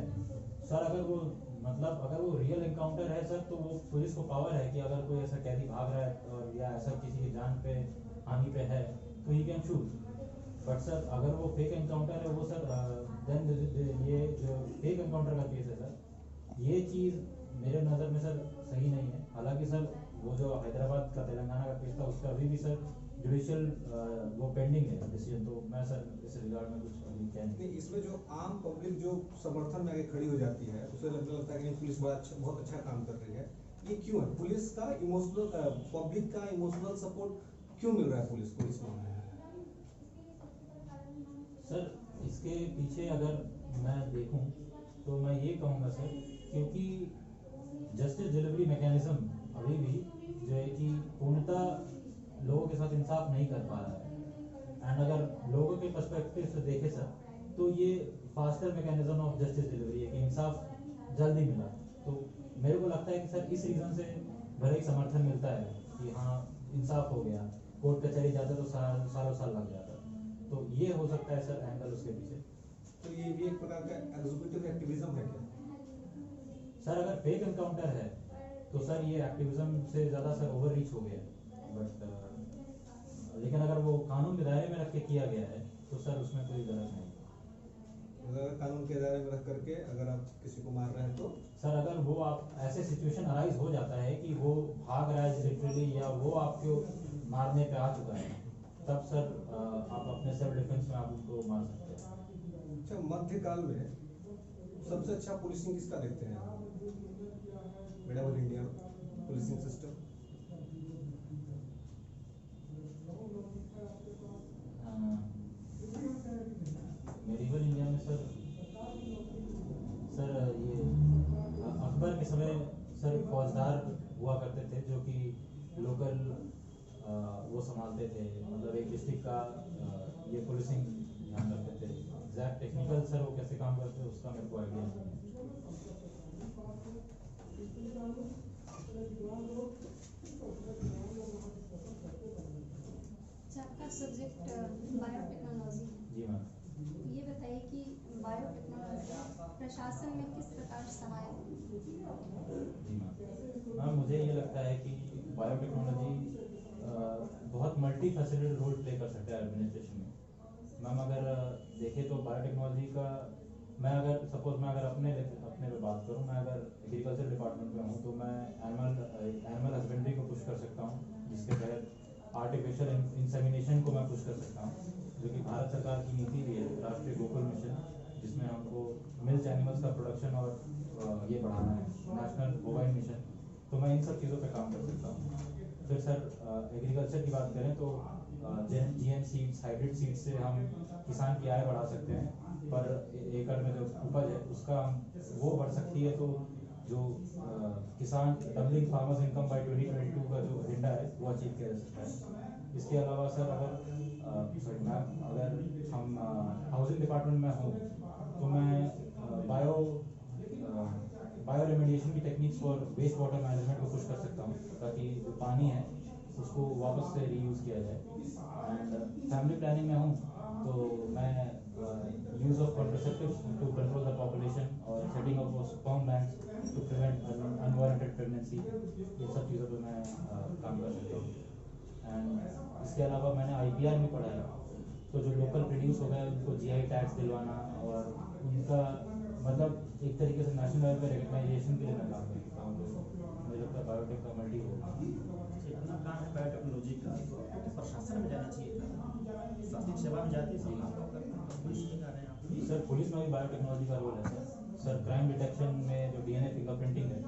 सर, अगर वो रियल एनकाउंटर है सर, तो वो पुलिस को पावर है कि अगर कोई ऐसा कैदी भाग रहा है और या ऐसा किसी की जान पे हानि पे है तो he can shoot. But sir अगर वो फेक एनकाउंटर है वो सर देन ये जो फेक एनकाउंटर का केस है सर, ये चीज़ मेरे नज़र में सर सही नहीं है। हालांकि सर वो जो हैदराबाद का तेलंगाना का केस था उसका अभी भी सर जुडिशियल वो पेंडिंग है डिसीजन, तो मैं सर इस रिगार्ड में कुछ अभी कह नहीं। इसमें जो आम पब्लिक जो समर्थन में आगे खड़ी हो जाती है उसे लगता है कि नहीं, पुलिस बहुत अच्छा काम कर रही है, ये क्यों है? पुलिस का इमोशनल पब्लिक का इमोशनल सपोर्ट क्यों मिल रहा है पुलिस को इस मामले में? सर इसके पीछे अगर मैं देखूं तो मैं ये कहूँगा सर, क्योंकि जस्टिस डिलीवरी मैकेनिज्म अभी भी जो है कि पूर्णतः लोगों के साथ इंसाफ नहीं कर पा रहा है। एंड अगर लोगों के पर्सपेक्टिव से देखें सर, तो ये faster mechanism of justice delivery है कि इंसाफ जल्दी मिला। तो मेरे को लगता है कि सर इस रीज़न से भले ही समर्थन मिलता है कि हाँ इंसाफ हो गया, कोर्ट कचहरी जाते तो सालों साल लग जाता, तो ये हो सकता है सर एंगल उसके पीछे। तो ये भी एक प्रकार का एग्जीक्यूटिव एक्टिविज्म है क्या? सर अगर फेक एनकाउंटर है तो सर ये एक्टिविज्म से ज़्यादा सर ओवर रीच हो गया, बट लेकिन अगर वो कानून के दायरे में रख के किया गया है तो सर उसमें कोई गलत नहीं। अगर कानून के दायरे में रख करके अगर आप किसी को मार रहे हैं तो सर अगर वो आप ऐसे सिचुएशन अराइज हो जाता है कि वो भाग रहा है लिटरली या वो आपको मारने पे आ चुका है, तब सर आप अपने सेल्फ डिफेंस में आप उसको मार सकते हैं। अच्छा, मध्यकाल में सबसे अच्छा पुलिसिंग किसका देखते हैं medieval India policing system? Medieval India में सर ये अकबर के समय सर फौजदार हुआ करते थे जो कि लोकल वो संभालते थे, मतलब एक डिस्ट्रिक्ट का ये पुलिसिंग ध्यान रखते थे। एग्जैक्ट टेक्निकल सर वो कैसे काम करते हैं उसका मेरे को आइडिया नहीं है। आपका सब्जेक्ट बायोटेक्नोलॉजी, जी मैम। ये बताइए कि बायोटेक्नोलॉजी प्रशासन में किस प्रकार सहायक है? जी मैम, मुझे ये लगता है कि बायोटेक्नोलॉजी बहुत मल्टी फैसेटेड रोल प्ले कर सकता है एडमिनिस्ट्रेशन में। मैम अगर देखें तो बायोटेक्नोलॉजी का मैं अगर अपने पे बात करूं, मैं अगर एग्रीकल्चर डिपार्टमेंट में हूं तो मैं एनिमल हस्बेंड्री को पुश कर सकता हूं, जिसके तहत आर्टिफिशियल इंसेमिनेशन को मैं पुश कर सकता हूं, जो कि भारत सरकार की नीति भी है, राष्ट्रीय गोकुल मिशन, जिसमें हमको मिल्क एनिमल्स का प्रोडक्शन और ये बढ़ाना है, नेशनल बोवाइन मिशन। तो मैं इन सब चीज़ों पे काम कर सकता हूँ। फिर सर एग्रीकल्चर की बात करें तो GM सीड्स, हाइब्रिड सीड्स से हम किसान की आय बढ़ा सकते हैं, पर एकड़ में जो उपज है उसका वो बढ़ सकती है। तो जो किसान डबलिंग फार्मर्स इनकम बाय 2022 का जो एजेंडा है वो अचीव किया जा सकता है। इसके अलावा सर अगर हम हाउसिंग डिपार्टमेंट में हूँ तो मैं बायो रेमेडिएशन की techniques for waste water management को पुश कर सकता हूँ, ताकि जो पानी है उसको वापस से रीयूज़ किया जाए। एंड फैमिली प्लानिंग में हूँ तो मैं use of contraceptives to control the population और setting of sperm banks to prevent unwarranted pregnancy, ये सब चीज़ों पे मैं काम कर सकता हूँ। एंड इसके अलावा मैंने IPR भी पढ़ा है, तो जो लोकल प्रोड्यूस हो गए उनको GI टैक्स दिलवाना और उनका मतलब एक तरीके से नेशनल लेवल पे रिकग्नाइजेशन के लिए मैं काम कर सकता हूँ। तो मुझे लगता है बायोटेक का मल्टी होगा। इतना काम है बायोटेक्नोलॉजी का तो प्रशासन में जाना चाहिए था, शासनिक सेवा में जाती है सब काम करते हैं, पुलिस में जा रहे हैं आप। सर पुलिस में भी बायोटेक्नोलॉजी का रोल है सर क्राइम डिटेक्शन में जो DNA फिंगरप्रिंटिंग है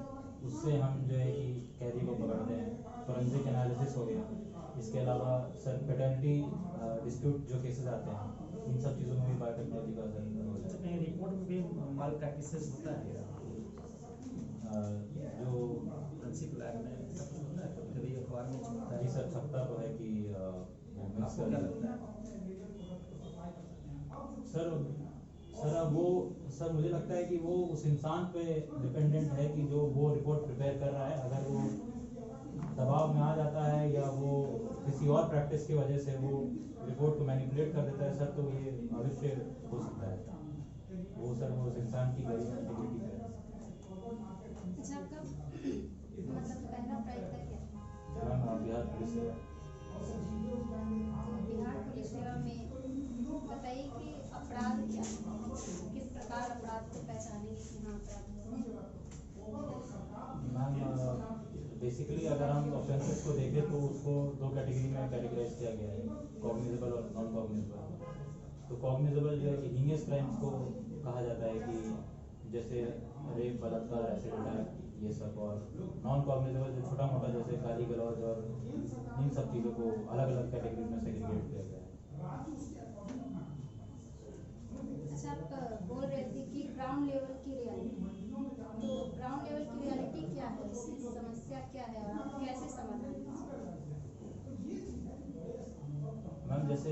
उससे हम जो है कि कैदी को पकड़ते हैं, फोरेंसिक एनालिसिस हो गया। इसके अलावा सर पेटर्निटी डिस्प्यूट जो केसेस आते हैं इन सब चीज़ों में भी बायोटेक्नोलॉजी का सर रोल है। कहीं रिपोर्ट में भी माल प्रैक्टिसेस होता है जो फोरेंसिक लैब में सब कुछ होता है, कभी कभी अखबार में छपता है। जी सर छपता तो है कि आपको क्या लगता है? सर अब वो सर मुझे लगता है कि वो उस इंसान पे डिपेंडेंट है कि जो वो रिपोर्ट प्रिपेयर कर रहा है, अगर वो दबाव में आ जाता है या वो किसी और प्रैक्टिस की वजह से वो रिपोर्ट को मैनिपुलेट कर देता है सर, तो ये अवश्य हो सकता है। वो सर वो उस इंसान की इंटीग्रिटी है। अच्छा, आपका मतलब पहला प्राइज था क्या? मैम बिहार पुलिस सेवा। बिहार पुलिस सेवा में बताइए कि अपराध क्या है, किस प्रकार अपराध को पहचानेंगे कि हाँ अपराध? मैम बेसिकली अगर हम ऑफेंसेस को देखें तो उसको दो कैटेगरी में कैटेगराइज किया गया है, कॉग्निजेबल और नॉन कॉग्निजेबल। तो कॉग्निजेबल जो है कि हीनियस क्राइम्स को कहा जाता है कि जैसे रेप, बलात्कार, एसिड अटैक, ये सब। और नॉन कॉग्निजेबल जो छोटा मोटा जैसे गाली गलौज और इन सब चीज़ों को अलग अलग कैटेगरी में सेग्रीगेट किया गया है। अच्छा, आप बोल रहे थे कि ग्राउंड लेवल की रियलिटी, तो ग्राउंड लेवल की रियलिटी क्या है, इसकी समस्या क्या है और आप कैसे समाधान करेंगे? मैम जैसे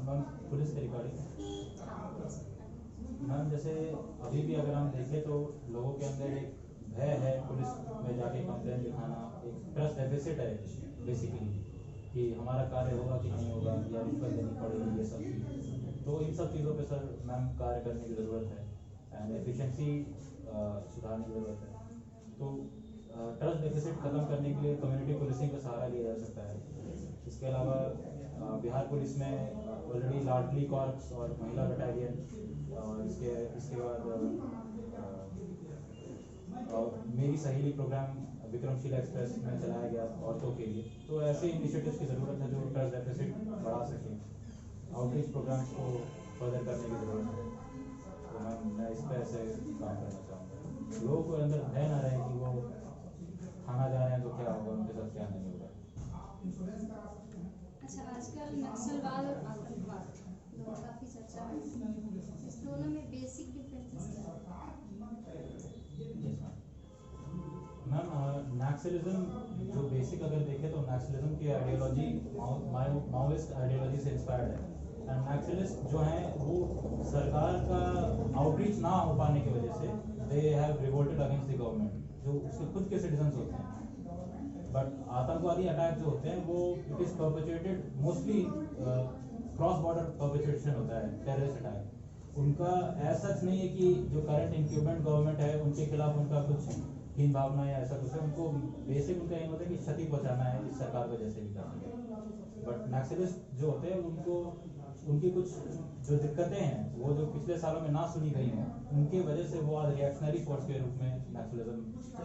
मैम पुलिस के रिगार्डिंग मैम जैसे अभी भी अगर हम देखें तो लोगों के अंदर एक भय है पुलिस में जाके कंप्लेंट दिखाना, एक ट्रस्ट डेफिसिट है बेसिकली कि हमारा कार्य होगा कि नहीं होगा या रिश्वत देनी पड़ेगी, ये सब चीज़। तो इन सब चीज़ों पे सर मैम कार्य करने की ज़रूरत है एंड एफिशिएंसी सुधारने की ज़रूरत है। तो ट्रस्ट डेफिसिट ख़त्म करने के लिए कम्युनिटी पुलिसिंग का सहारा लिया जा सकता है। इसके अलावा बिहार पुलिस में ऑलरेडी लाडली कॉर्प्स और महिला बटालियन और इसके बाद मेरी सहेली प्रोग्राम विक्रमशिला एक्सप्रेस में चलाया गया औरतों के लिए। तो ऐसे इनिशिएटिव्स की ज़रूरत है जो ट्रस्ट डेफिसिट बढ़ा सकें। आउटरीच प्रोग्राम्स को फर्दर करने की ज़रूरत है। तो मैं इस पर ऐसे काम करना चाहूँगा, लोगों को अंदर भय ना रहे कि वो थाना जा रहे हैं तो क्या होगा, उनके साथ क्या नहीं होगा। अच्छा, आजकल नक्सलवाद और आतंकवाद दोनों काफ़ी चर्चा है, इस दोनों में बेसिक डिफरेंसेस क्या है? मैम नक्सलिज्म जो बेसिक अगर देखें तो नक्सलिज्म की आइडियोलॉजी माओइस्ट आइडियोलॉजी से इंस्पायर्ड है। एंड नक्सलिस्ट जो हैं वो सरकार का आउटरीच ना हो पाने की वजह से they have revolted against the government, जो उसके खुद के सिटीजन्स होते हैं। बट आतंकवादी अटैक जो होते हैं वो it is परपेचुएटेड mostly cross border perpetuation होता है, टेररिस्ट अटैक। उनका ऐसा सच नहीं है कि जो करंट इंक्यूबेंट गवर्नमेंट है उनके खिलाफ उनका कुछ हीन भावना या ऐसा कुछ है। उनको बेसिक उनका एम होता है कि क्षति पहुंचाना है इस सरकार को जैसे भी कर सके। बट नक्सलिस्ट जो होते हैं उनको उनकी कुछ जो दिक्कतें हैं वो जो पिछले सालों में ना सुनी गई हैं उनकी वजह से वो आज रिएक्शनरी फोर्स के रूप में नक्सलिज्म।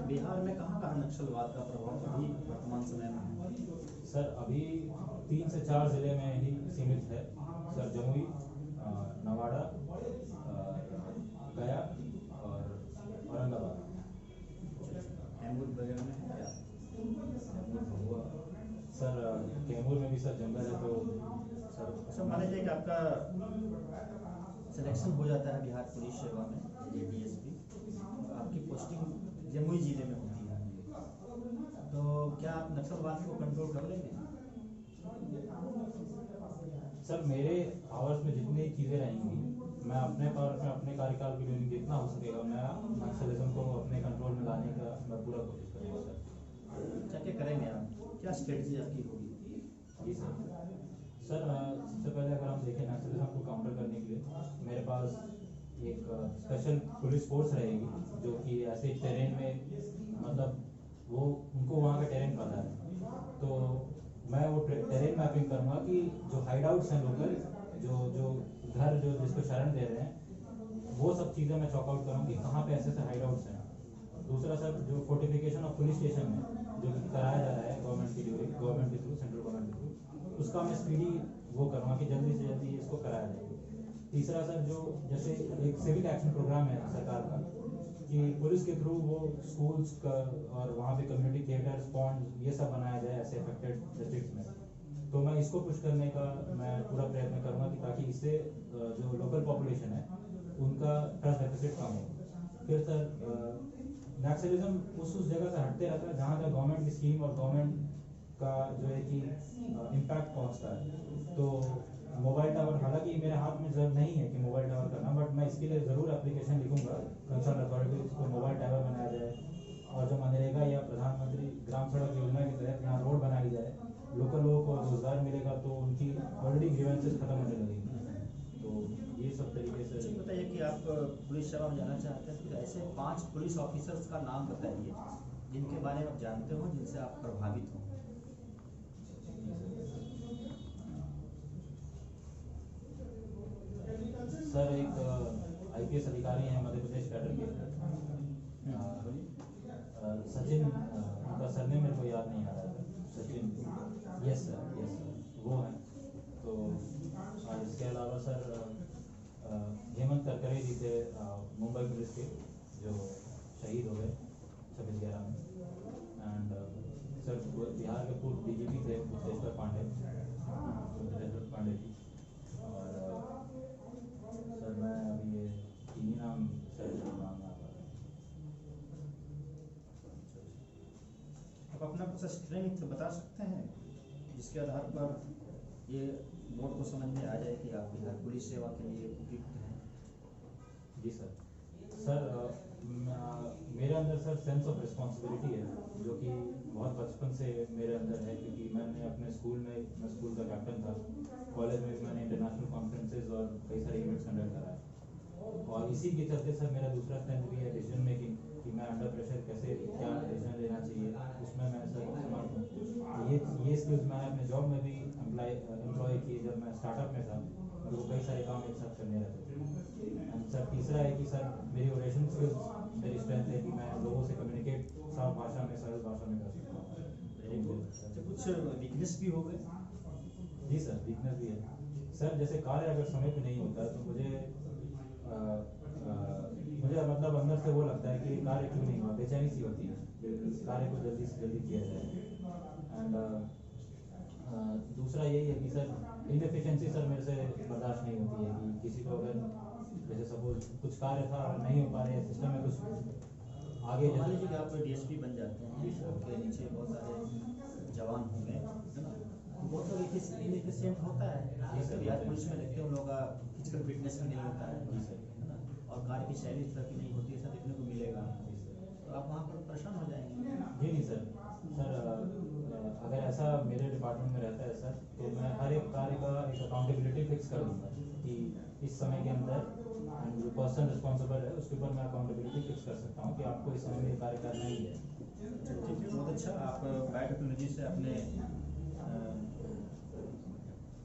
बिहार में कहाँ कहाँ नक्सलवाद का प्रभाव अभी वर्तमान समय में है? सर अभी 3 से 4 जिले में ही सीमित है सर, जमुई, नवाड़ा, गया और औरंगाबाद। कैमूर वगैरह में क्या? सर कैमूर में भी सर जंगल है तो अच्छा, मान लीजिए कि आपका सिलेक्शन हो जाता है बिहार पुलिस सेवा में डीएसपी, आपकी पोस्टिंग जमुई जिले में होती है, तो क्या आप नक्सलवाद को कंट्रोल कर लेंगे? सर मेरे आवर्स में जितनी चीज़ें रहेंगी मैं अपने पावर में अपने कार्यकाल के लिए जितना हो सकेगा मैं नक्सलिज्म को अपने कंट्रोल में लाने का मैं पूरा कोशिश करूँगा सर। क्या क्या करेंगे आप, क्या स्ट्रेटजी आपकी होगी? जी सर। सर सबसे पहले अगर हम देखें नक्सलिज्म को काउंटर करने के लिए मेरे पास एक स्पेशल पुलिस फोर्स रहेगी जो कि ऐसे टेरेन में मतलब वो उनको वहाँ का टेरेन पता है, तो मैं वो टेरेन मैपिंग करूँगा कि जो हाइड आउट्स हैं लोकल जो घर जो जिसको शरण दे रहे हैं वो सब चीज़ें मैं चॉक आउट करूँगी कहाँ पे ऐसे हाइड आउट्स हैं। दूसरा सर जो फोर्टिफिकेशन ऑफ पुलिस स्टेशन है जो कि कराया जा रहा है गवर्नमेंट के थ्रू सेंट्रल गवर्नमेंट के थ्रू उसका मैं स्पीडी वो करूँगा कि जल्दी से जल्दी इसको कराया जाए। तीसरा सर जो जैसे एक सिविक एक्शन प्रोग्राम है सरकार का कि पुलिस के थ्रू वो स्कूल्स का और वहाँ पे कम्युनिटी थिएटर्स पॉन्ड ये सब बनाया जाए ऐसे अफेक्टेड डिस्ट्रिक्ट्स में, तो मैं इसको पुश करने का मैं पूरा प्रयत्न करूँगा कि ताकि इससे जो लोकल पॉपुलेशन है उनका ट्रस्ट डेफिसिट कम हो। फिर सर नक्सलिज्म उस जगह से हटते रहता है जहाँ तक गवर्नमेंट की स्कीम और गवर्नमेंट का जो है कि इम्पैक्ट पहुँचता है। तो मोबाइल टावर हालांकि मेरे हाथ में जरूर नहीं है कि मोबाइल टावर करना, बट मैं इसके लिए ज़रूर एप्लीकेशन लिखूंगा कंसर्न अथॉरिटीज को मोबाइल टावर बनाया जाए और जो मनरेगा या प्रधानमंत्री ग्राम सड़क योजना के तहत यहाँ रोड बनाई जाए, लोकल लोगों को रोजगार मिलेगा तो उनकी ऑलरेडी ग्रीवेंसेस खत्म होने लगेंगी। तो ये सब तरीके से अच्छा बताइए कि आप पुलिस सेवा में जाना चाहते हैं, तो ऐसे 5 पुलिस ऑफिसर्स का नाम बताइए जिनके बारे में आप जानते हो, जिनसे आप प्रभावित हो। सर एक आईपीएस अधिकारी हैं मध्य प्रदेश कैडर के सचिन, उनका सरनेम मेरे को याद नहीं आ रहा है, सचिन, यस सर वो हैं। तो इसके अलावा सर हेमंत करकरे जी थे मुंबई पुलिस के जो शहीद हो गए 26/11 में, एंड सर बिहार के पूर्व डीजीपी थे बुद्धेश्वर पांडे जी, और सर मैं अभी ये तीन ही नाम सर नाम आ रहा है। आप अपना कुछ स्ट्रेंथ बता सकते हैं जिसके आधार पर ये बोर्ड को समझ में आ जाए कि आप बिहार पुलिस सेवा के लिए उपयुक्त हैं? जी सर मेरे अंदर सर सेंस ऑफ रिस्पॉन्सिबिलिटी है जो कि बहुत बचपन से मेरे अंदर है, क्योंकि मैंने अपने स्कूल में मैं स्कूल का कैप्टन था, कॉलेज में भी मैंने इंटरनेशनल कॉन्फ्रेंसेज और कई सारे इवेंट्स कंडक्ट कराए, और इसी के चलते सर मेरा दूसरा स्ट्रेंथ भी है डिसीजन मेकिंग कि मैं अंडर प्रेशर कैसे क्या डिसीजन लेना चाहिए उसमें मैं सर समर्थ हूँ। ये स्किल्स मैंने अपने जॉब में भी एम्प्लॉय किए जब मैं स्टार्टअप में था, तो कई सारे काम एक साथ करने रहते थे। एंड सर तीसरा है कि सर मेरी ओरेशन स्किल्स मेरी स्ट्रेंथ है कि मैं लोगों से कम्युनिकेट साफ भाषा में सरल भाषा में कर सकता हूँ। Very good. तो कुछ वीकनेस भी हो गए? जी सर वीकनेस भी है सर, जैसे कार्य अगर समय पे नहीं होता तो मुझे मतलब अंदर से वो लगता है कि कार्य क्यों नहीं हुआ, बेचैनी सी होती है, कार्य को जल्दी से जल्दी किया जाए। एंड दूसरा यही है कि सर इनएफिशिएंसी सर मेरे से बर्दाश्त नहीं होती है कि किसी को अगर जैसे सपोज कुछ कार्य था और नहीं हो पा रहे सिस्टम में कुछ आगे मान लीजिए कि आप डीएसपी बन जाते हैं, आपके नीचे बहुत सारे जवान होंगे, है ना, बहुत लोग इनएफिशिएंट होता है, जैसे बिहार पुलिस में देखते हैं उन लोगों का फिजिकल फिटनेस भी नहीं होता है, है ना, और कार्य की शैली इस तरह की नहीं होती है, ऐसा देखने को मिलेगा, तो आप वहाँ पर परेशान हो जाएंगे। जी नहीं सर अगर ऐसा मेरे डिपार्टमेंट में रहता है सर तो मैं हर एक कार्य का एक अकाउंटेबिलिटी फिक्स कर दूंगा कि इस समय के अंदर एंड जो पर्सन रिस्पॉन्सिबल है उसके ऊपर मैं अकाउंटेबिलिटी फिक्स कर सकता हूँ कि आपको इस समय में ये कार्य करना ही है। ठीक है, बहुत अच्छा। आप बायोटेक्नोलॉजी से अपने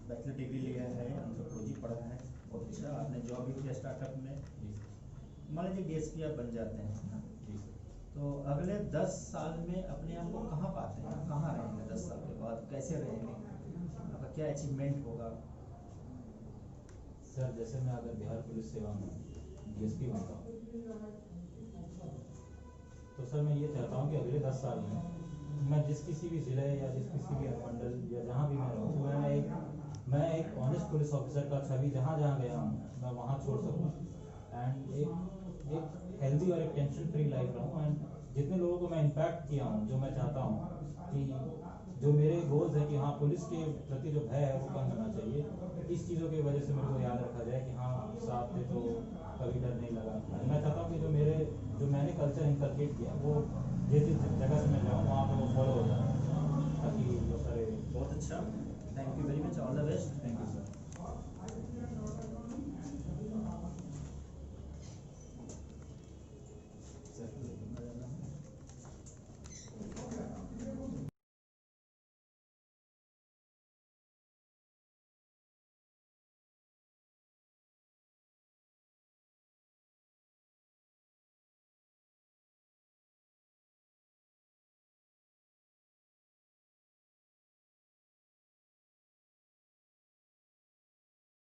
बैचलर डिग्री लिया है, एंथ्रोपोलॉजी पढ़ा है, बहुत अच्छा। आपने जॉब भी किया स्टार्टअप में। मान लीजिए डीएसपी आप बन जाते हैं, तो अगले 10 साल में अपने आप को कहाँ पाते हैं, कहाँ रहेंगे 10 साल के बाद, कैसे रहेंगे, आपका क्या अचीवमेंट होगा? सर जैसे मैं अगर बिहार पुलिस सेवा में डीएसपी बनता हूँ तो सर मैं ये चाहता हूँ कि अगले 10 साल में मैं जिस किसी भी ज़िले या जिस किसी भी अनुमंडल या जहाँ भी मैं रहूँ मैं एक मैं एक ऑनेस्ट पुलिस ऑफिसर का छवि जहाँ जहाँ गया हूँ मैं वहाँ छोड़ सकूँ एंड एक हेल्दी और एक टेंशन फ्री लाइफ रहूँ एंड जितने लोगों को मैं इम्पैक्ट किया हूँ जो मैं चाहता हूँ कि जो मेरे गोल्स है कि हाँ पुलिस के प्रति जो भय है वो कम होना चाहिए, इस चीज़ों की वजह से मेरे को याद रखा जाए कि हाँ साथ थे तो कभी डर नहीं लगा। मैं चाहता हूँ कि जो मैंने कल्चर इनकलकेट किया वो जिस जगह से मैं जाऊँ वहाँ पर वो फॉलो हो जाए ताकि वो सारे। बहुत अच्छा, thank you very much, all the best. Thank you sir.